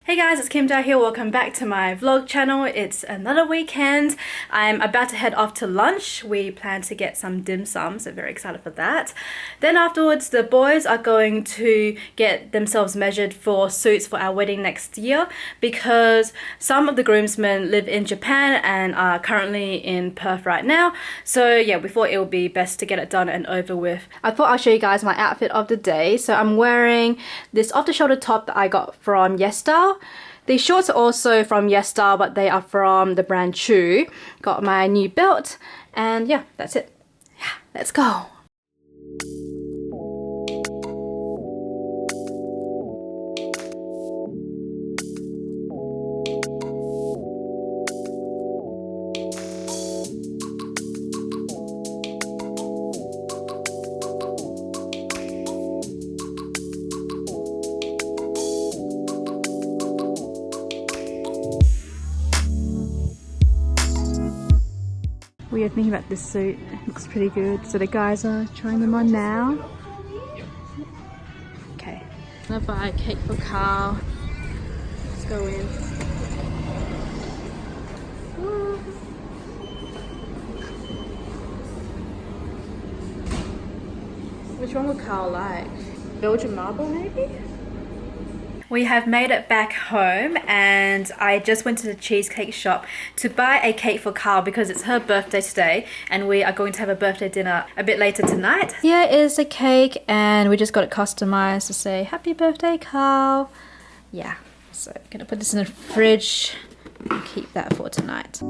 Hey guys, it's KimDao here. Welcome back to my vlog channel. It's another weekend. I'm about to head off to lunch. We plan to get some dim sum, so very excited for that. Then afterwards, the boys are going to get themselves measured for suits for our wedding next year because some of the groomsmen live in Japan and are currently in Perth right now. So yeah, we thought it would be best to get it done and over with. I thought I'll show you guys my outfit of the day. So I'm wearing this off-the-shoulder top that I got from ゚STYLE. These shorts are also from ゚STYLE, but they are from the brand ゚WHAT. Got my new belt, and yeah, that's it. Yeah, let's go. We are thinking about this suit. It looks pretty good. So the guys are trying them on now. Okay. I'm gonna buy a cake for Carl. Let's go in. Which one would Carl like? Belgian marble maybe? We have made it back home and I just went to the cheesecake shop to buy a cake for Carl because it's her birthday today and we are going to have a birthday dinner a bit later tonight. Here is the cake and we just got it customized to say happy birthday Carl. Yeah, so I'm gonna put this in the fridge and keep that for tonight.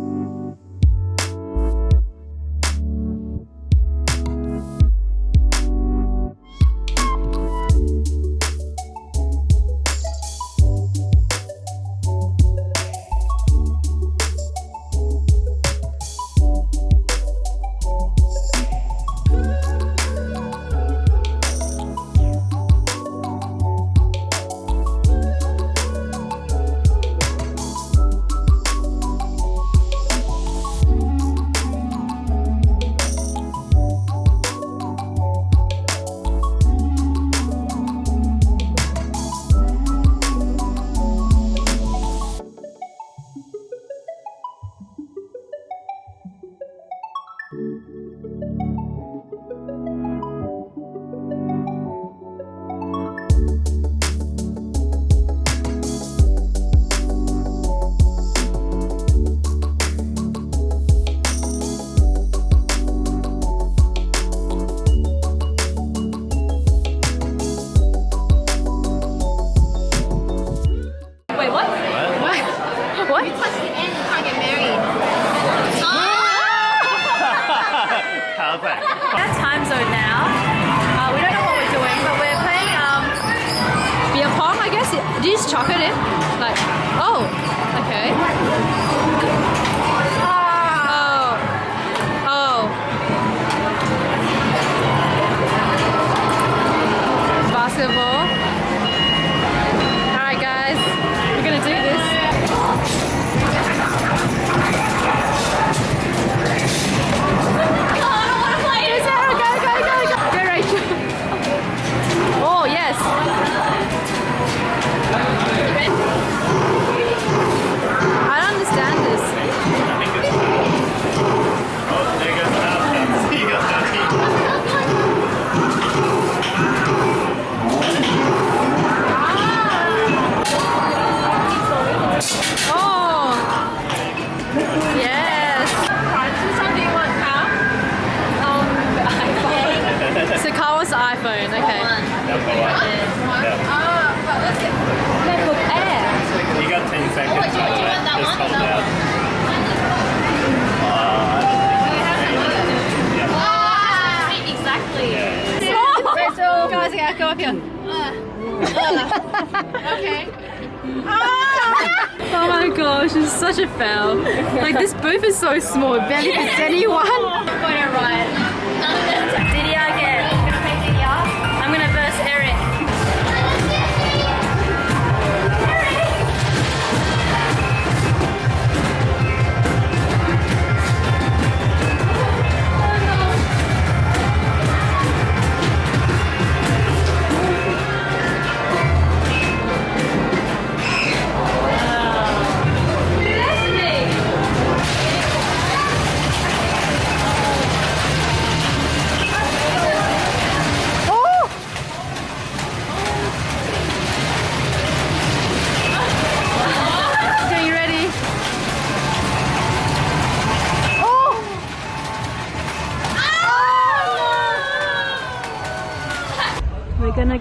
That time zone now. We don't know what we're doing, but we're playing beer pong, I guess. Did you just chuck it in? Like, oh, okay. Oh. Basketball. Alright guys, we're gonna do this. iPhone, okay. MacBook Air. You got 10 seconds. Oh, do you want that one? No. Exactly. So, guys, go up here. Okay. Oh my gosh, it's such a fail. Like, this booth is so small, it barely fits anyone. I'm going to ride. Didier again. I'm gonna verse Eric.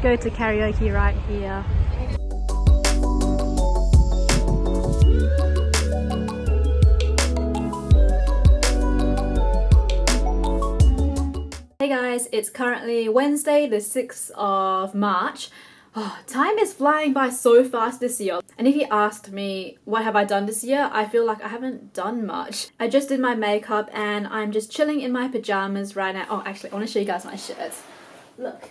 go to karaoke right here. Hey guys, it's currently Wednesday the 6th of March. Oh, time is flying by so fast this year. And if you asked me what have I done this year, I feel like I haven't done much. I just did my makeup and I'm just chilling in my pajamas right now. Oh, actually, I want to show you guys my shirt. Look.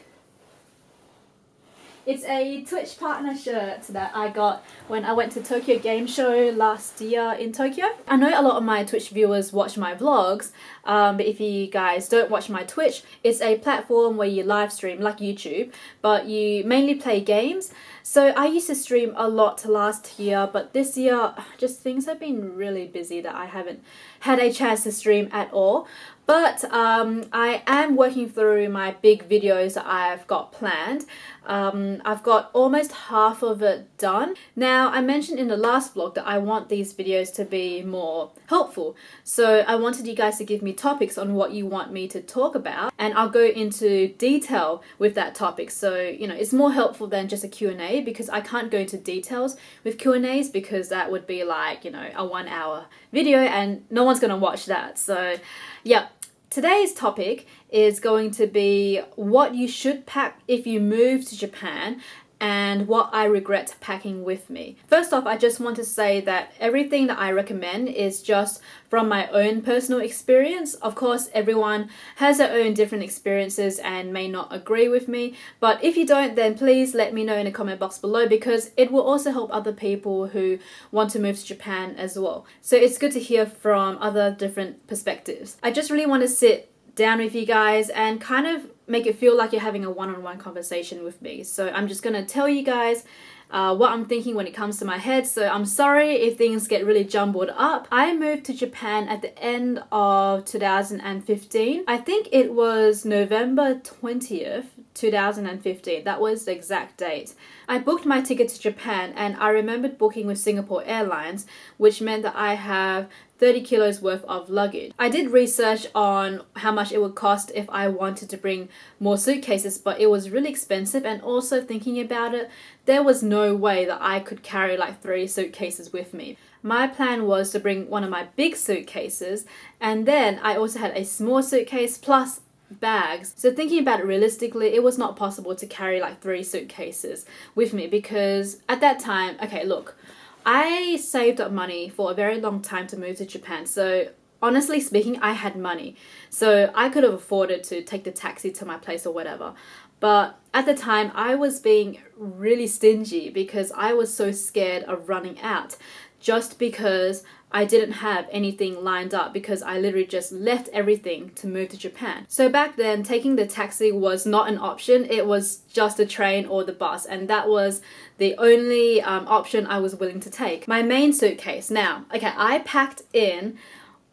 It's a Twitch partner shirt that I got when I went to Tokyo Game Show last year in Tokyo. I know a lot of my Twitch viewers watch my vlogs, but if you guys don't watch my Twitch, it's a platform where you live stream like YouTube, but you mainly play games. So I used to stream a lot last year, but this year just things have been really busy that I haven't had a chance to stream at all. But I am working through my big videos that I've got planned. I've got almost half of it done. Now, I mentioned in the last vlog that I want these videos to be more helpful. So I wanted you guys to give me topics on what you want me to talk about, and I'll go into detail with that topic. So, you know, it's more helpful than just a Q&A, because I can't go into details with Q&As because that would be like, you know, a 1 hour video and no one's gonna watch that. So, yeah. Today's topic is going to be what you should pack if you move to Japan and what I regret packing with me. First off, I just want to say that everything that I recommend is just from my own personal experience. Of course, everyone has their own different experiences and may not agree with me, but if you don't, then please let me know in the comment box below, because it will also help other people who want to move to Japan as well. So it's good to hear from other different perspectives. I just really want to sit down with you guys and kind of make it feel like you're having a one-on-one conversation with me. So I'm just gonna tell you guys what I'm thinking when it comes to my head. So I'm sorry if things get really jumbled up. I moved to Japan at the end of 2015. I think it was November 20th, 2015. That was the exact date. I booked my ticket to Japan and I remembered booking with Singapore Airlines, which meant that I have 30 kilos worth of luggage. I did research on how much it would cost if I wanted to bring more suitcases, but it was really expensive, and also thinking about it, there was no way that I could carry like 3 suitcases with me. My plan was to bring one of my big suitcases, and then I also had a small suitcase plus bags. So thinking about it realistically, it was not possible to carry like 3 suitcases with me, because at that time, okay, look, I saved up money for a very long time to move to Japan. So honestly speaking, I had money. So I could have afforded to take the taxi to my place or whatever. But at the time, I was being really stingy because I was so scared of running out, just because I didn't have anything lined up, because I literally just left everything to move to Japan. So back then, taking the taxi was not an option. It was just the train or the bus, and that was the only option I was willing to take. My main suitcase. Now, okay, I packed in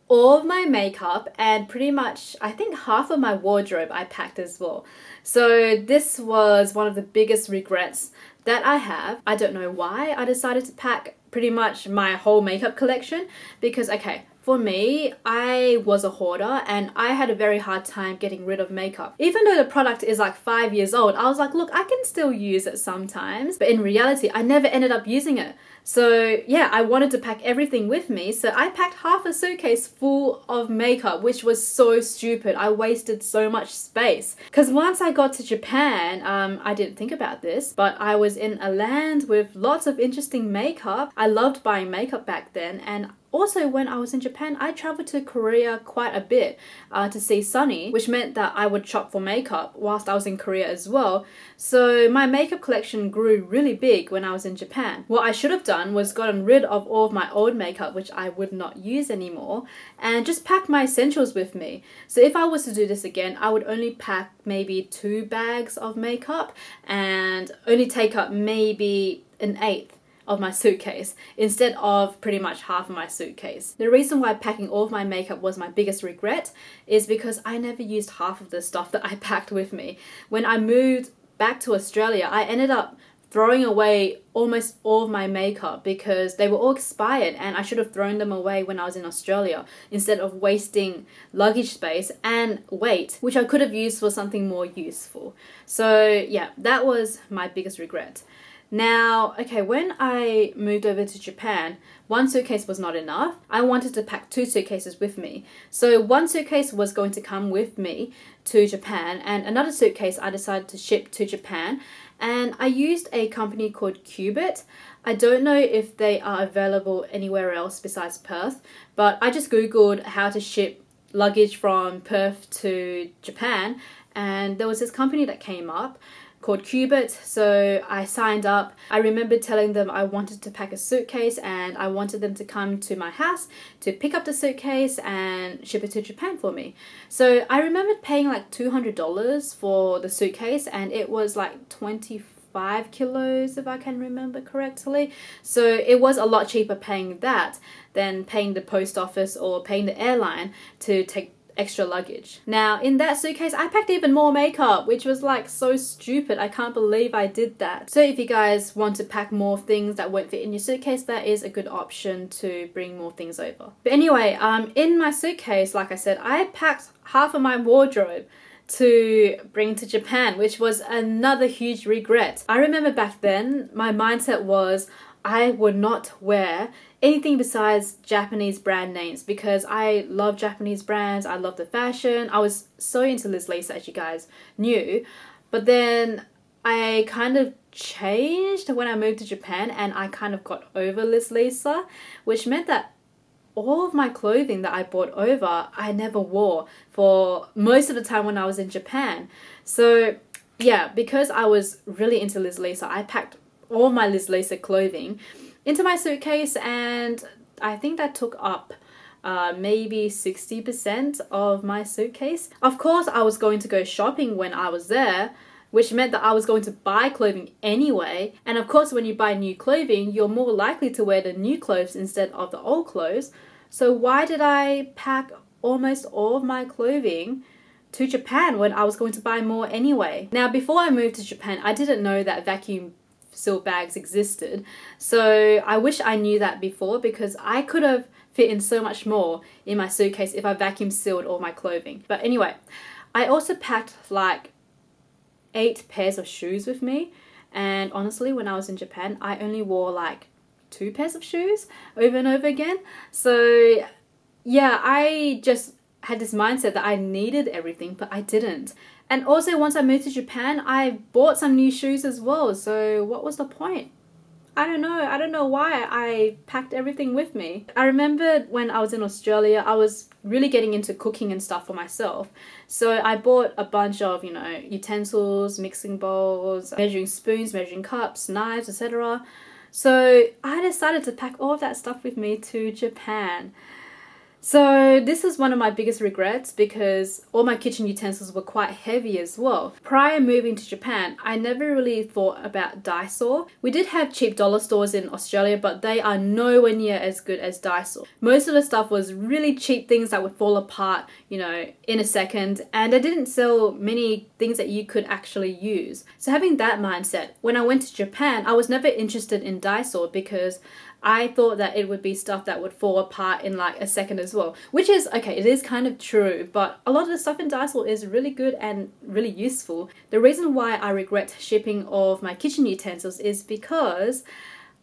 all of my makeup and pretty much, I think, half of my wardrobe I packed as well. So this was one of the biggest regrets that I have. I don't know why I decided to pack pretty much my whole makeup collection, because, okay, for me, I was a hoarder and I had a very hard time getting rid of makeup. Even though the product is like 5 years old, I was like, look, I can still use it sometimes. But in reality, I never ended up using it. So yeah, I wanted to pack everything with me. So I packed half a suitcase full of makeup, which was so stupid. I wasted so much space. Because once I got to Japan, I didn't think about this, but I was in a land with lots of interesting makeup. I loved buying makeup back then, and also, when I was in Japan, I traveled to Korea quite a bit to see Sunny, which meant that I would shop for makeup whilst I was in Korea as well. So my makeup collection grew really big when I was in Japan. What I should have done was gotten rid of all of my old makeup, which I would not use anymore, and just pack my essentials with me. So if I was to do this again, I would only pack maybe 2 bags of makeup and only take up maybe 1/8 of my suitcase instead of pretty much half of my suitcase. The reason why packing all of my makeup was my biggest regret is because I never used half of the stuff that I packed with me. When I moved back to Australia, I ended up throwing away almost all of my makeup because they were all expired and I should have thrown them away when I was in Australia instead of wasting luggage space and weight, which I could have used for something more useful. So yeah, that was my biggest regret. Now, okay, when I moved over to Japan, one suitcase was not enough. I wanted to pack 2 suitcases with me. So one suitcase was going to come with me to Japan and another suitcase I decided to ship to Japan. And I used a company called ゚WHAT. I don't know if they are available anywhere else besides Perth, but I just Googled how to ship luggage from Perth to Japan and there was this company that came up called ゚WHAT, so I signed up. I remember telling them I wanted to pack a suitcase and I wanted them to come to my house to pick up the suitcase and ship it to Japan for me. So I remembered paying like $200 for the suitcase and it was like 25 kilos if I can remember correctly. So it was a lot cheaper paying that than paying the post office or paying the airline to take extra luggage. Now in that suitcase I packed even more makeup, which was like so stupid. I can't believe I did that. So if you guys want to pack more things that won't fit in your suitcase, that is a good option to bring more things over. But anyway, in my suitcase, like I said, I packed half of my wardrobe to bring to Japan, which was another huge regret. I remember back then my mindset was I would not wear anything besides Japanese brand names because I love Japanese brands, I love the fashion. I was so into Liz Lisa, as you guys knew. But then I kind of changed when I moved to Japan and I kind of got over Liz Lisa, which meant that all of my clothing that I bought over, I never wore for most of the time when I was in Japan. So yeah, because I was really into Liz Lisa, I packed all my Liz Lisa clothing into my suitcase and I think that took up maybe 60% of my suitcase. Of course, I was going to go shopping when I was there, which meant that I was going to buy clothing anyway. And of course, when you buy new clothing, you're more likely to wear the new clothes instead of the old clothes. So why did I pack almost all of my clothing to Japan when I was going to buy more anyway? Now, before I moved to Japan, I didn't know that vacuum seal bags existed. So I wish I knew that before because I could have fit in so much more in my suitcase if I vacuum sealed all my clothing. But anyway, I also packed like 8 pairs of shoes with me. And honestly, when I was in Japan, I only wore like 2 pairs of shoes over and over again. So yeah, I just had this mindset that I needed everything, but I didn't. And also once I moved to Japan, I bought some new shoes as well. So what was the point? I don't know why I packed everything with me. I remember when I was in Australia, I was really getting into cooking and stuff for myself. So I bought a bunch of, utensils, mixing bowls, measuring spoons, measuring cups, knives, etc. So I decided to pack all of that stuff with me to Japan. So this is one of my biggest regrets because all my kitchen utensils were quite heavy as well. Prior moving to Japan, I never really thought about Daiso. We did have cheap dollar stores in Australia, but they are nowhere near as good as Daiso. Most of the stuff was really cheap things that would fall apart, in a second, and they didn't sell many things that you could actually use. So having that mindset, when I went to Japan, I was never interested in Daiso because I thought that it would be stuff that would fall apart in like a second as well. Which is, okay, it is kind of true, but a lot of the stuff in Daiso is really good and really useful. The reason why I regret shipping all of my kitchen utensils is because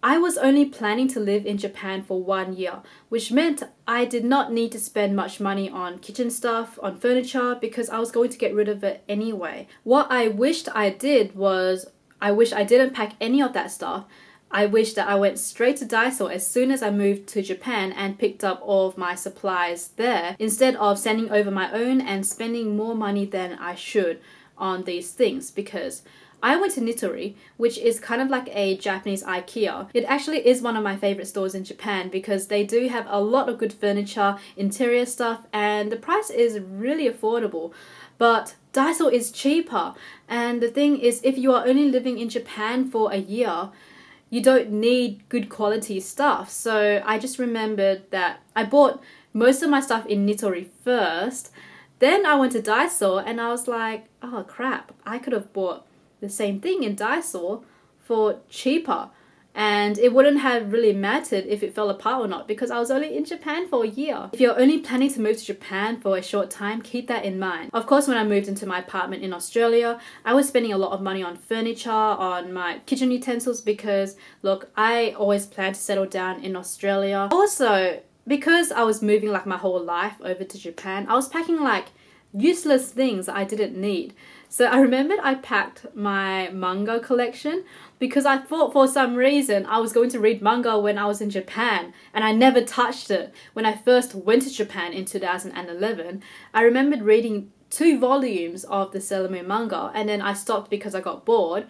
I was only planning to live in Japan for 1 year, which meant I did not need to spend much money on kitchen stuff, on furniture, because I was going to get rid of it anyway. What I wished I did was, I wish I didn't pack any of that stuff. I wish that I went straight to Daiso as soon as I moved to Japan and picked up all of my supplies there instead of sending over my own and spending more money than I should on these things, because I went to Nitori, which is kind of like a Japanese IKEA. It actually is one of my favorite stores in Japan because they do have a lot of good furniture, interior stuff, and the price is really affordable. But Daiso is cheaper, and the thing is, if you are only living in Japan for a year, you don't need good quality stuff. So I just remembered that I bought most of my stuff in Nitori first. Then I went to Daiso and I was like, oh crap, I could have bought the same thing in Daiso for cheaper. And it wouldn't have really mattered if it fell apart or not, because I was only in Japan for a year. If you're only planning to move to Japan for a short time, keep that in mind. Of course, when I moved into my apartment in Australia, I was spending a lot of money on furniture, on my kitchen utensils, because look, I always planned to settle down in Australia. Also, because I was moving like my whole life over to Japan, I was packing like useless things that I didn't need. So I remembered I packed my manga collection because I thought for some reason I was going to read manga when I was in Japan, and I never touched it. When I first went to Japan in 2011, I remembered reading 2 volumes of the Sailor Moon manga, and then I stopped because I got bored.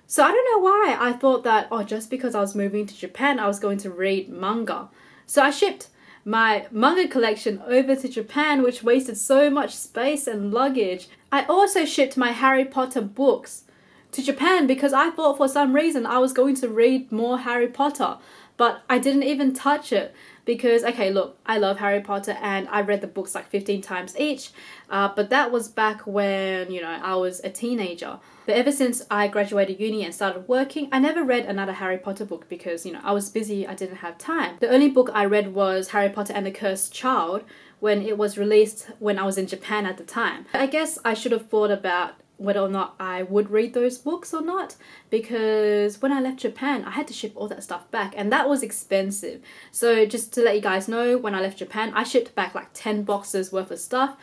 So I don't know why I thought that, oh, just because I was moving to Japan, I was going to read manga. So I shipped my manga collection over to Japan, which wasted so much space and luggage. I also shipped my Harry Potter books to Japan because I thought for some reason I was going to read more Harry Potter, but I didn't even touch it because, okay, look, I love Harry Potter and I read the books like 15 times each, but that was back when, you know, I was a teenager. But ever since I graduated uni and started working, I never read another Harry Potter book because, you know, I was busy, I didn't have time. The only book I read was Harry Potter and the Cursed Child when it was released when I was in Japan at the time. I guess I should have thought about whether or not I would read those books or not, because when I left Japan, I had to ship all that stuff back, and that was expensive. So just to let you guys know, when I left Japan, I shipped back like 10 boxes worth of stuff.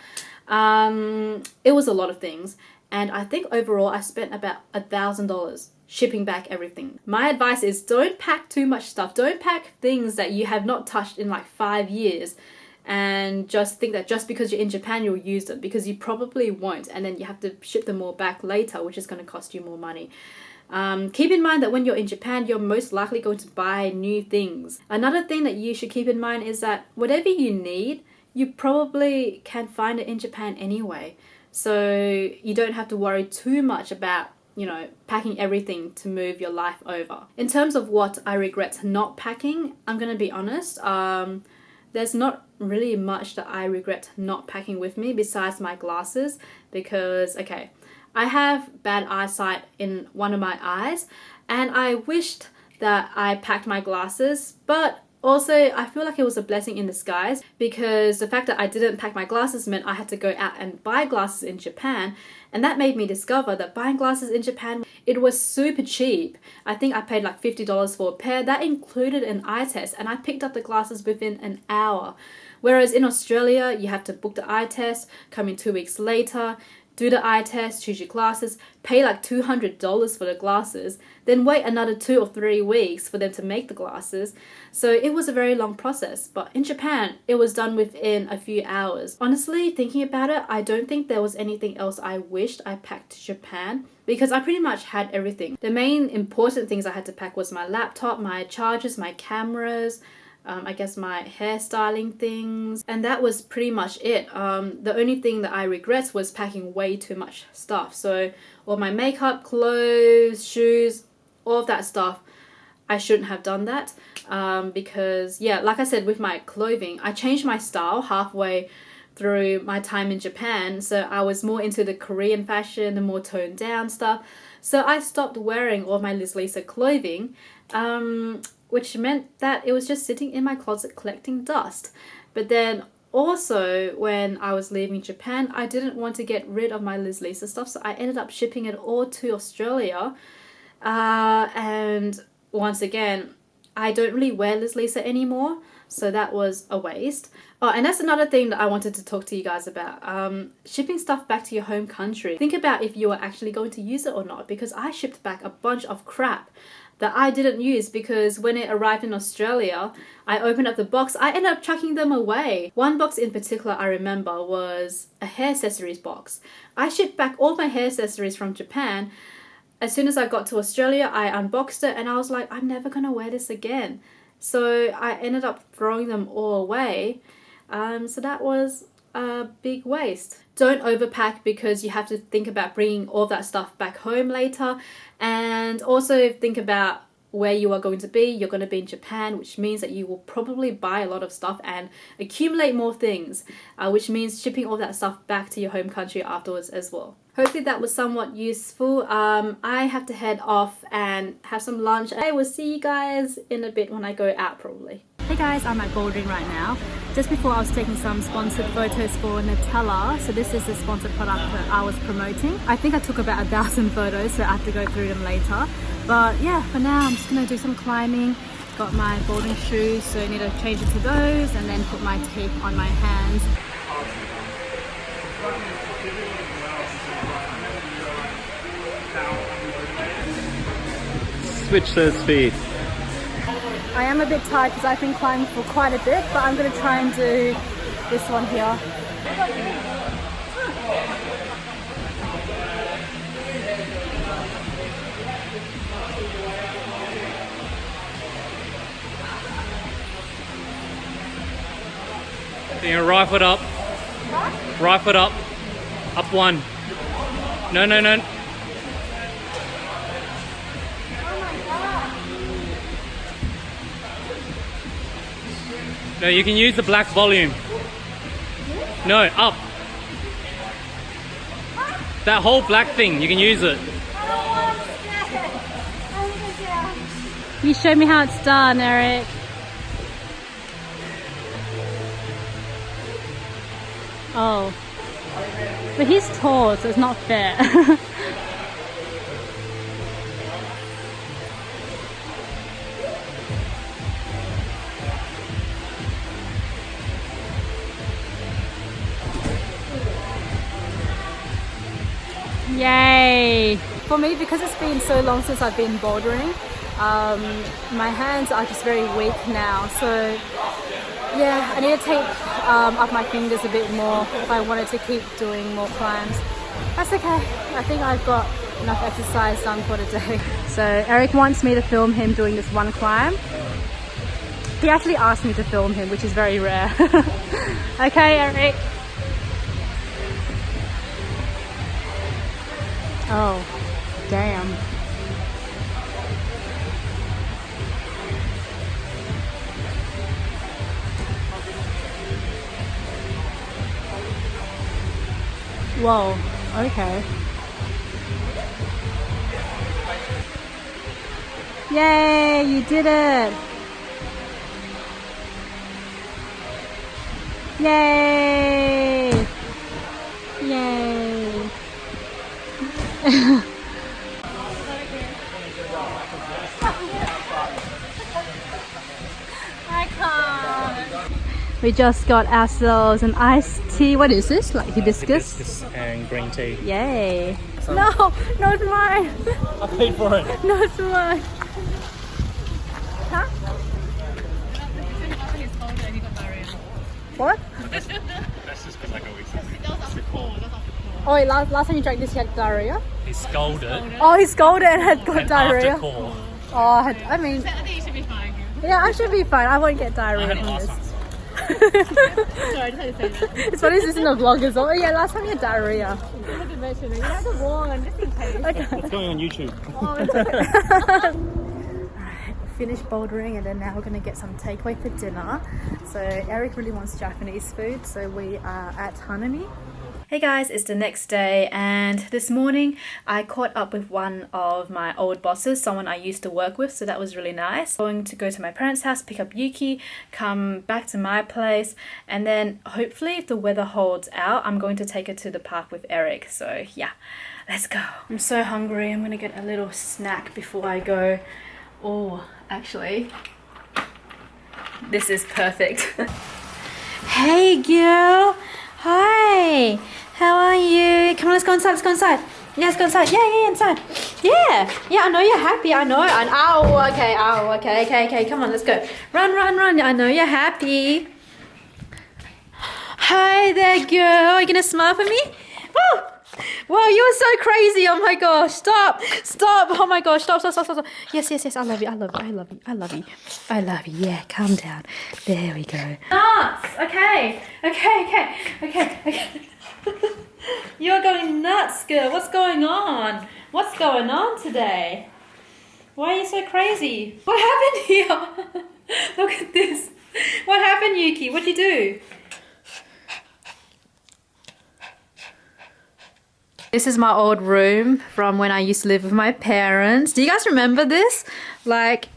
It was a lot of things, and I think overall I spent about $1,000 shipping back everything. My advice is don't pack too much stuff. Don't pack things that you have not touched in like 5 years and just think that just because you're in Japan you'll use them, because you probably won't, and then you have to ship them all back later, which is going to cost you more money. Keep in mind that when you're in Japan, you're most likely going to buy new things. Another thing that you should keep in mind is that whatever you need, you probably can find it in Japan anyway. So you don't have to worry too much about, you know, packing everything to move your life over. In terms of what I regret not packing, I'm going to be honest, there's not really much that I regret not packing with me besides my glasses, because, okay, I have bad eyesight in one of my eyes and I wished that I packed my glasses, but also I feel like it was a blessing in disguise, because the fact that I didn't pack my glasses meant I had to go out and buy glasses in Japan, and that made me discover that buying glasses in Japan, it was super cheap. I think I paid like $50 for a pair. That included an eye test, and I picked up the glasses within an hour. Whereas in Australia, you have to book the eye test, come in 2 weeks later, do the eye test, choose your glasses, pay like $200 for the glasses, then wait another 2 or 3 weeks for them to make the glasses. So it was a very long process, but in Japan, it was done within a few hours. Honestly, thinking about it, I don't think there was anything else I wished I packed to Japan, because I pretty much had everything. The main important things I had to pack was my laptop, my chargers, my cameras, I guess my hairstyling things, and that was pretty much it. The only thing that I regret was packing way too much stuff. So all my makeup, clothes, shoes, all of that stuff, I shouldn't have done that, because yeah, like I said, with my clothing, I changed my style halfway through my time in Japan. So I was more into the Korean fashion, the more toned down stuff. So I stopped wearing all my Liz Lisa clothing, which meant that it was just sitting in my closet collecting dust. But then also, when I was leaving Japan, I didn't want to get rid of my Liz Lisa stuff, so I ended up shipping it all to Australia. And once again, I don't really wear Liz Lisa anymore, so that was a waste. Oh, and that's another thing that I wanted to talk to you guys about. Shipping stuff back to your home country. Think about if you are actually going to use it or not, because I shipped back a bunch of crap that I didn't use, because when it arrived in Australia, I opened up the box, I ended up chucking them away. One box in particular I remember was a hair accessories box. I shipped back all my hair accessories from Japan. As soon as I got to Australia, I unboxed it and I was like, I'm never gonna wear this again. So I ended up throwing them all away. So that was a big waste. Don't overpack, because you have to think about bringing all that stuff back home later, and also think about where you are going to be. You're going to be in Japan, which means that you will probably buy a lot of stuff and accumulate more things, which means shipping all that stuff back to your home country afterwards as well. hopefully that was somewhat useful. I have to head off and have some lunch. I will see you guys in a bit when I go out probably. Hey guys, I'm at Bouldering right now. Just before I was taking some sponsored photos for Nutella. So this is the sponsored product that I was promoting. I think I took about 1,000 photos, so I have to go through them later. But yeah, for now I'm just gonna do some climbing. Got my bouldering shoes, so I need to change into those and then put my tape on my hands. Switch the speed. I am a bit tired because I've been climbing for quite a bit, but I'm going to try and do this one here. Right foot up. Right foot up. Up one. No. No, you can use the black volume. No, up. That whole black thing, you can use it. You show me how it's done, Eric. Oh. But he's tall, so it's not fair. Yay! For me, because it's been so long since I've been bouldering, my hands are just very weak now. So yeah, I need to tape up my fingers a bit more if I wanted to keep doing more climbs. That's okay. I think I've got enough exercise done for today. So Eric wants me to film him doing this one climb. He actually asked me to film him, which is very rare. Okay, Eric. Oh, damn. Whoa, okay. Yay, you did it! Yay! Yay! I can't. We just got ourselves an iced tea. What is this? Like hibiscus? Hibiscus and green tea. Yay! No, not mine. I paid for it. Not mine. Huh? What? That's just because I go eat something. Oh, wait, last time you drank this, you had diarrhea? He scolded. Oh, he scolded and had got And diarrhea. after call, Oh, I mean, I think you should be fine. yeah, I should be fine. I won't get I diarrhea had it from last this. time. Sorry, I just had to say that. It's funny, this in the vlog as well. Oh, yeah, last time you had diarrhea. I had to mention it. You have to warn, just in case. Okay. It's going on YouTube. Oh, it's okay. Finished bouldering and then now we're going to get some takeaway for dinner. So Eric really wants Japanese food, so we are at Hanami. Hey guys, it's the next day and this morning I caught up with one of my old bosses, someone I used to work with, so that was really nice. Going to go to my parents' house, pick up Yuki, come back to my place, and then hopefully if the weather holds out, I'm going to take her to the park with Eric. So yeah, let's go. I'm so hungry. I'm gonna get a little snack before I go. Oh, actually, this is perfect. Hey girl, hi, how are you? Come on, let's go inside, let's go inside. Yeah, let's go inside. Yeah, inside. Yeah, I know you're happy, I know. And okay, come on, let's go. Run, I know you're happy. Hi there, girl, are you gonna smile for me? Woo! Wow, you're so crazy. Oh my gosh, stop. Oh my gosh, stop. Yes, I love you. Yeah, calm down. There we go. Nuts. Okay. You're going nuts, girl. What's going on? What's going on today? Why are you so crazy? What happened here? Look at this. What happened, Yuki? What'd you do? This is my old room from when I used to live with my parents. Do you guys remember this? Like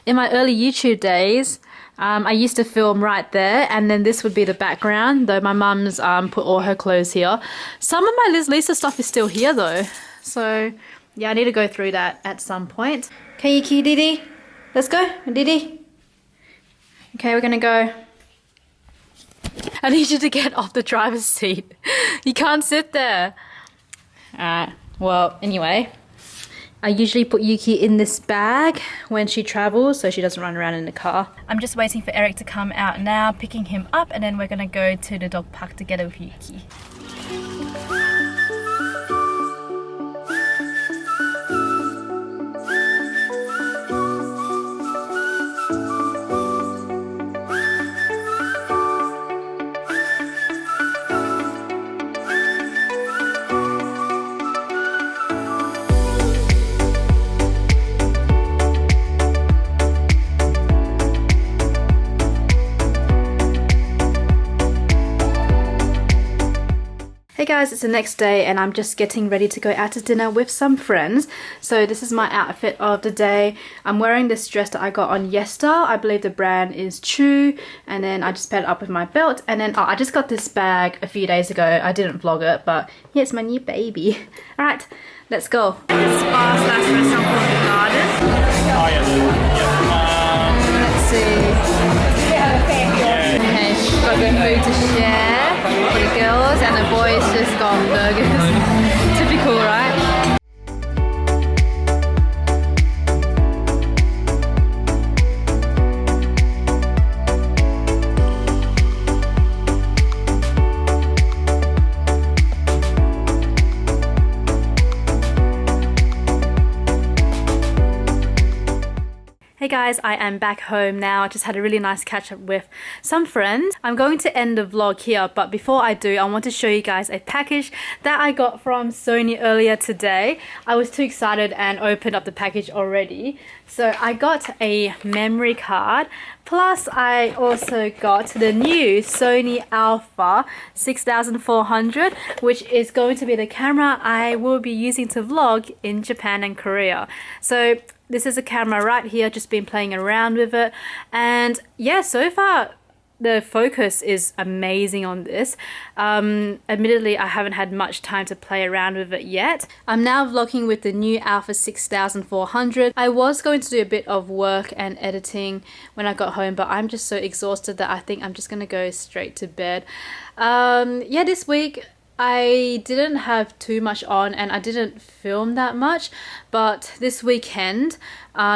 in my early YouTube days, I used to film right there, and then this would be the background, though my mum's put all her clothes here. Some of my Liz Lisa stuff is still here though. So yeah, I need to go through that at some point. Okay, Yuki, Didi. Let's go, Didi. Okay, we're gonna go. I need you to get off the driver's seat. You can't sit there. Alright, well, anyway. I usually put Yuki in this bag when she travels so she doesn't run around in the car. I'm just waiting for Eric to come out now, picking him up, and then we're gonna go to the dog park together with Yuki. Hey guys, it's the next day and I'm just getting ready to go out to dinner with some friends. So this is my outfit of the day. I'm wearing this dress that I got on ゚Star. I believe the brand is ゚WHAT, and then I just paired it up with my belt, and then I just got this bag a few days ago. I didn't vlog it, but yeah, it's my new baby. Alright, let's go. This spa slash restaurant called The Garden. Oh yeah. Let's see. Okay, got good food to share for the girls, and the boys just got burgers. Typical, right? Hey guys, I am back home now. I just had a really nice catch up with some friends. I'm going to end the vlog here, but before I do, I want to show you guys a package that I got from Sony earlier today. I was too excited and opened up the package already. So I got a memory card, plus I also got the new Sony Alpha 6400, which is going to be the camera I will be using to vlog in Japan and Korea. So this is a camera right here, just been playing around with it, and yeah, so far the focus is amazing on this. Admittedly, I haven't had much time to play around with it yet. I'm now vlogging with the new Alpha 6400. I was going to do a bit of work and editing when I got home, but I'm just so exhausted that I think I'm just gonna go straight to bed. Yeah, this week I didn't have too much on and I didn't film that much, but this weekend,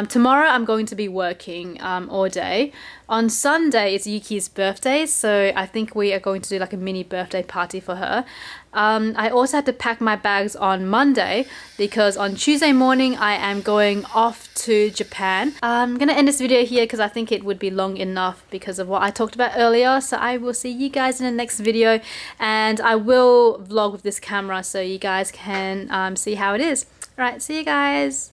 tomorrow I'm going to be working all day. On Sunday it's Yuki's birthday, so I think we are going to do like a mini birthday party for her. I also had to pack my bags on Monday because on Tuesday morning I am going off to Japan. I'm gonna end this video here because I think it would be long enough because of what I talked about earlier. So I will see you guys in the next video, and I will vlog with this camera so you guys can see how it is. Alright, see you guys.